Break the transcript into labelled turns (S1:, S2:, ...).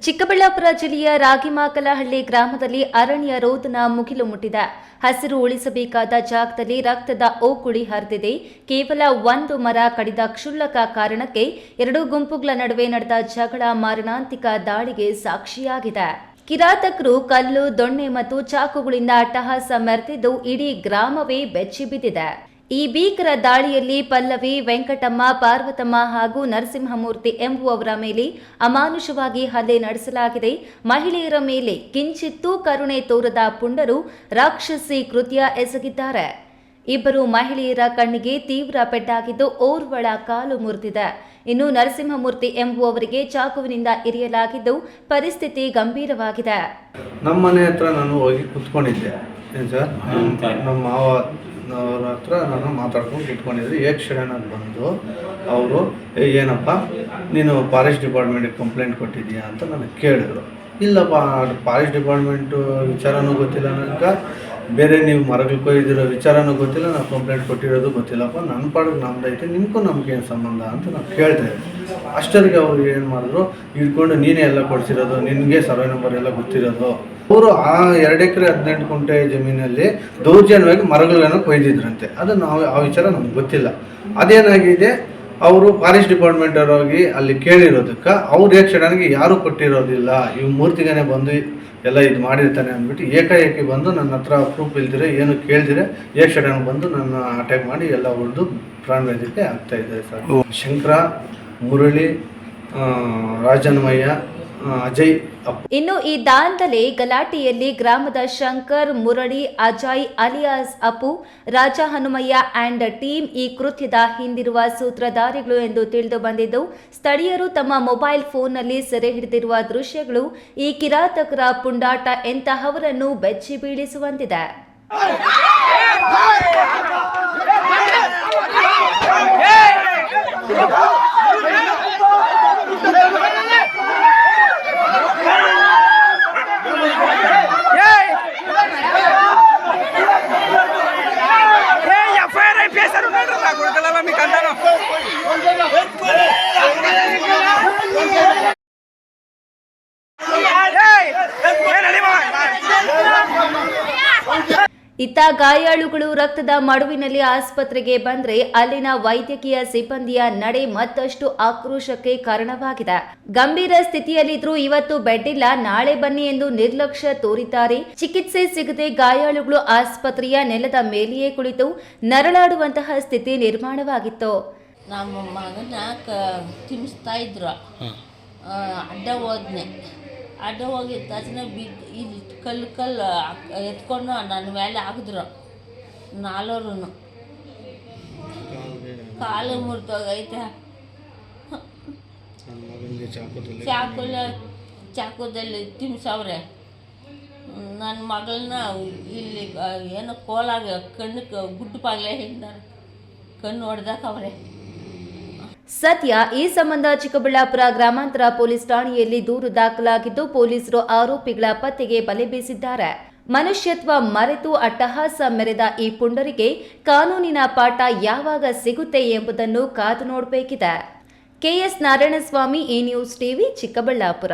S1: ಚಿಕ್ಕಬಳ್ಳಾಪುರ ಜಿಲ್ಲೆಯ ರಾಗಿಮಾಕಲಹಳ್ಳಿ ಗ್ರಾಮದಲ್ಲಿ ಅರಣ್ಯ ರೋಧನ ಮುಗಿಲು ಮುಟ್ಟಿದೆ. ಹಸಿರು ಉಳಿಸಬೇಕಾದ ಜಾಗದಲ್ಲಿ ರಕ್ತದ ಓಕುಳಿ ಹರಿದಿದೆ. ಕೇವಲ ಒಂದು ಮರ ಕಡಿದ ಕ್ಷುಲ್ಲಕ ಕಾರಣಕ್ಕೆ ಎರಡು ಗುಂಪುಗಳ ನಡುವೆ ನಡೆದ ಜಗಳ ಮಾರಣಾಂತಿಕ ದಾಳಿಗೆ ಸಾಕ್ಷಿಯಾಗಿದೆ. ಕಿರಾತಕರು ಕಲ್ಲು, ದೊಣ್ಣೆ ಮತ್ತು ಚಾಕುಗಳಿಂದ ಅಟ್ಟಹಾಸ ಮೆರೆದಿದ್ದು ಇಡೀ ಗ್ರಾಮವೇ ಬೆಚ್ಚಿಬಿದ್ದಿದೆ. ಈ ಭೀಕರ ದಾಳಿಯಲ್ಲಿ ಪಲ್ಲವಿ, ವೆಂಕಟಮ್ಮ, ಪಾರ್ವತಮ್ಮ ಹಾಗೂ ನರಸಿಂಹಮೂರ್ತಿ ಎಂಬುವವರ ಮೇಲೆ ಅಮಾನುಷವಾಗಿ ಹಲ್ಲೆ ನಡೆಸಲಾಗಿದೆ. ಮಹಿಳೆಯರ ಮೇಲೆ ಕಿಂಚಿತ್ತೂ ಕರುಣೆ ತೋರದ ಪುಂಡರು ರಾಕ್ಷಸಿ ಕೃತ್ಯ ಎಸಗಿದ್ದಾರೆ. ಇಬ್ಬರು ಮಹಿಳೆಯರ ಕಣ್ಣಿಗೆ ತೀವ್ರ ಪೆಟ್ಟಾಗಿದ್ದು ಓರ್ವಳ ಕಾಲು ಮುರಿದಿದೆ. ಇನ್ನು ನರಸಿಂಹಮೂರ್ತಿ ಎಂಬುವವರಿಗೆ ಚಾಕುವಿನಿಂದ ಇರಿಯಲಾಗಿದ್ದು ಪರಿಸ್ಥಿತಿ ಗಂಭೀರವಾಗಿದೆ.
S2: ನಮ್ಮ ಮನೆ ಹತ್ರ ನಾನು ಹೋಗಿ ಕುತ್ಕೊಂಡಿದ್ದೆ ಸರ್. ನಮ್ಮ ಅವ್ರ ಹತ್ರ ನಾನು ಮಾತಾಡ್ಕೊಂಡು ಇಟ್ಕೊಂಡಿದ್ದೆ. ಸಡನ್ನಾಗಿ ಬಂದು ಅವರು ಏನಪ್ಪ ನೀನು ಫಾರೆಸ್ಟ್ ಡಿಪಾರ್ಟ್ಮೆಂಟಿಗೆ ಕಂಪ್ಲೇಂಟ್ ಕೊಟ್ಟಿದ್ದೀಯಾ ಅಂತ ನನಗೆ ಕೇಳಿದ್ರು. ಇಲ್ಲಪ್ಪ, ಫಾರೆಸ್ಟ್ ಡಿಪಾರ್ಟ್ಮೆಂಟು ವಿಚಾರನೂ ಗೊತ್ತಿಲ್ಲ ನನಗೆ, ಬೇರೆ ನೀವು ಮರಗಳು ಕೊಯ್ದಿರೋ ವಿಚಾರನೂ ಗೊತ್ತಿಲ್ಲ, ನಾವು ಕಂಪ್ಲೇಂಟ್ ಕೊಟ್ಟಿರೋದು ಗೊತ್ತಿಲ್ಲಪ್ಪ, ನನ್ನ ಪಾಡಿಗೆ ನಮ್ದೈತೆ, ನಿಮಗೂ ನಮಗೇನು ಸಂಬಂಧ ಅಂತ ನಾವು ಕೇಳ್ತಾ ಅಷ್ಟರಿಗೆ ಅವ್ರು ಏನು ಮಾಡಿದ್ರು, ಹಿಡ್ಕೊಂಡು ನೀನೇ ಎಲ್ಲ ಕೊಡ್ಸಿರೋದು, ನಿನಗೆ ಸರ್ವೆ ನಂಬರ್ ಎಲ್ಲ ಗೊತ್ತಿರೋದು. ಅವರು ಆ 2 ಎಕರೆ 18 ಗುಂಟೆ ಜಮೀನಲ್ಲಿ ದೌರ್ಜನ್ಯವಾಗಿ ಮರಗಳನ್ನು ಕೊಯ್ದಿದ್ರಂತೆ. ಅದು ಆ ವಿಚಾರ ನಮ್ಗೆ ಗೊತ್ತಿಲ್ಲ. ಅದೇನಾಗಿದೆ, ಅವರು ಫಾರೆಸ್ಟ್ ಡಿಪಾರ್ಟ್ಮೆಂಟ್ ಹೋಗಿ ಅಲ್ಲಿ ಕೇಳಿರೋದಕ್ಕೆ ಅವ್ರು ಸಡನ್ಗೆ ಯಾರೂ ಕೊಟ್ಟಿರೋದಿಲ್ಲ, ಇವು ಮೂರ್ತಿಗೇನೆ ಬಂದು ಎಲ್ಲ ಇದು ಮಾಡಿರ್ತಾನೆ ಅಂದ್ಬಿಟ್ಟು ಏಕಾಏಕಿ ಬಂದು ನನ್ನ ಹತ್ರ ಪ್ರೂಫ್ ಇಲ್ದಿರೆ ಏನು ಕೇಳ್ದಿರೆ ಸಡನ್ ಬಂದು ನನ್ನ ಅಟ್ಯಾಕ್ ಮಾಡಿ ಎಲ್ಲ ಹೊಡೆದು ಪ್ರಾಣವೈದ್ಯಕ್ಕೆ ಆಗ್ತಾ ಇದ್ದಾರೆ ಸರ್. ಶಂಕರ, ಮುರಳಿ, ರಾಜನ್ಮಯ್ಯ, ಅಜಯ್.
S1: ಇನ್ನು ಈ ದಾಂಧಲೆ ಗಲಾಟೆಯಲ್ಲಿ ಗ್ರಾಮದ Shankar, Murali, Ajay alias Appu, Raja Hanumayya and team ಈ ಕೃತ್ಯದ ಹಿಂದಿರುವ ಸೂತ್ರಧಾರಿಗಳು ಎಂದು ತಿಳಿದು ಬಂದಿದ್ದು, ಸ್ಥಳೀಯರು ತಮ್ಮ ಮೊಬೈಲ್ ಫೋನ್ನಲ್ಲಿ ಸೆರೆ ಹಿಡಿದಿರುವ ದೃಶ್ಯಗಳು ಈ ಕಿರಾತಕರ ಪುಂಡಾಟ ಎಂತಹವರನ್ನು ಬೆಚ್ಚಿ ಬೀಳಿಸುವಂತಿದೆ. ಇತ್ತ ಗಾಯಾಳುಗಳು ರಕ್ತದ ಮಡುವಿನಲ್ಲಿ ಆಸ್ಪತ್ರೆಗೆ ಬಂದ್ರೆ ಅಲ್ಲಿನ ವೈದ್ಯಕೀಯ ಸಿಬ್ಬಂದಿಯ ನಡೆ ಮತ್ತಷ್ಟು ಆಕ್ರೋಶಕ್ಕೆ ಕಾರಣವಾಗಿದೆ. ಗಂಭೀರ ಸ್ಥಿತಿಯಲ್ಲಿದ್ರೂ ಇವತ್ತು ಬೆಡ್ ಇಲ್ಲ, ನಾಳೆ ಬನ್ನಿ ಎಂದು ನಿರ್ಲಕ್ಷ್ಯ ತೋರಿದ್ದಾರೆ. ಚಿಕಿತ್ಸೆ ಸಿಗದೆ ಗಾಯಾಳುಗಳು ಆಸ್ಪತ್ರೆಯ ನೆಲದ ಮೇಲೆಯೇ ಕುಳಿತು ನರಳಾಡುವಂತಹ ಸ್ಥಿತಿ ನಿರ್ಮಾಣವಾಗಿತ್ತು.
S3: ನಮ್ಮ ಮಗನ ತಿನ್ನಿಸ್ತಾ ಇದ್ರು, ಅಡ್ಡ ಹೋದ್ನೆ. ಅಡ್ಡ ಹೋಗಿದ ತಕ್ಷಣ ಬಿದ್ದು ಇಲ್ಲಿ ಕಲ್ಲು ಎತ್ಕೊಂಡು ನನ್ನ ಮೇಲೆ ಹಾಕಿದ್ರು. 4 ಕಾಲು ಮುರಿದೋಗೈತೆ. ಚಾಕುದಲ್ಲಿ ತಿನ್ಸವ್ರೆ. ನನ್ನ ಮಗಳನ್ನ ಇಲ್ಲಿ ಏನೋ ಕೋಲಾಗ ಕಣ್ಣಕ್ಕೆ ಗುಡ್ಡು ಪಾಗ್ಲೆ ಹಿಂದಾರೆ, ಕಣ್ಣು ಹೊಡೆದಾಕವ್ರೆ.
S1: ಸದ್ಯ ಈ ಸಂಬಂಧ ಚಿಕ್ಕಬಳ್ಳಾಪುರ ಗ್ರಾಮಾಂತರ ಪೊಲೀಸ್ ಠಾಣೆಯಲ್ಲಿ ದೂರು ದಾಖಲಾಗಿದ್ದು, ಪೊಲೀಸರು ಆರೋಪಿಗಳ ಪತ್ತೆಗೆ ಬಲೆ ಬೀಸಿದ್ದಾರೆ. ಮನುಷ್ಯತ್ವ ಮರೆತು ಅಟ್ಟಹಾಸ ಮೆರೆದ ಈ ಪುಂಡರಿಗೆ ಕಾನೂನಿನ ಪಾಠ ಯಾವಾಗ ಸಿಗುತ್ತೆ ಎಂಬುದನ್ನು ಕಾದು ನೋಡಬೇಕಿದೆ. K S Narayanaswamy, A news TV, Chikkaballapur.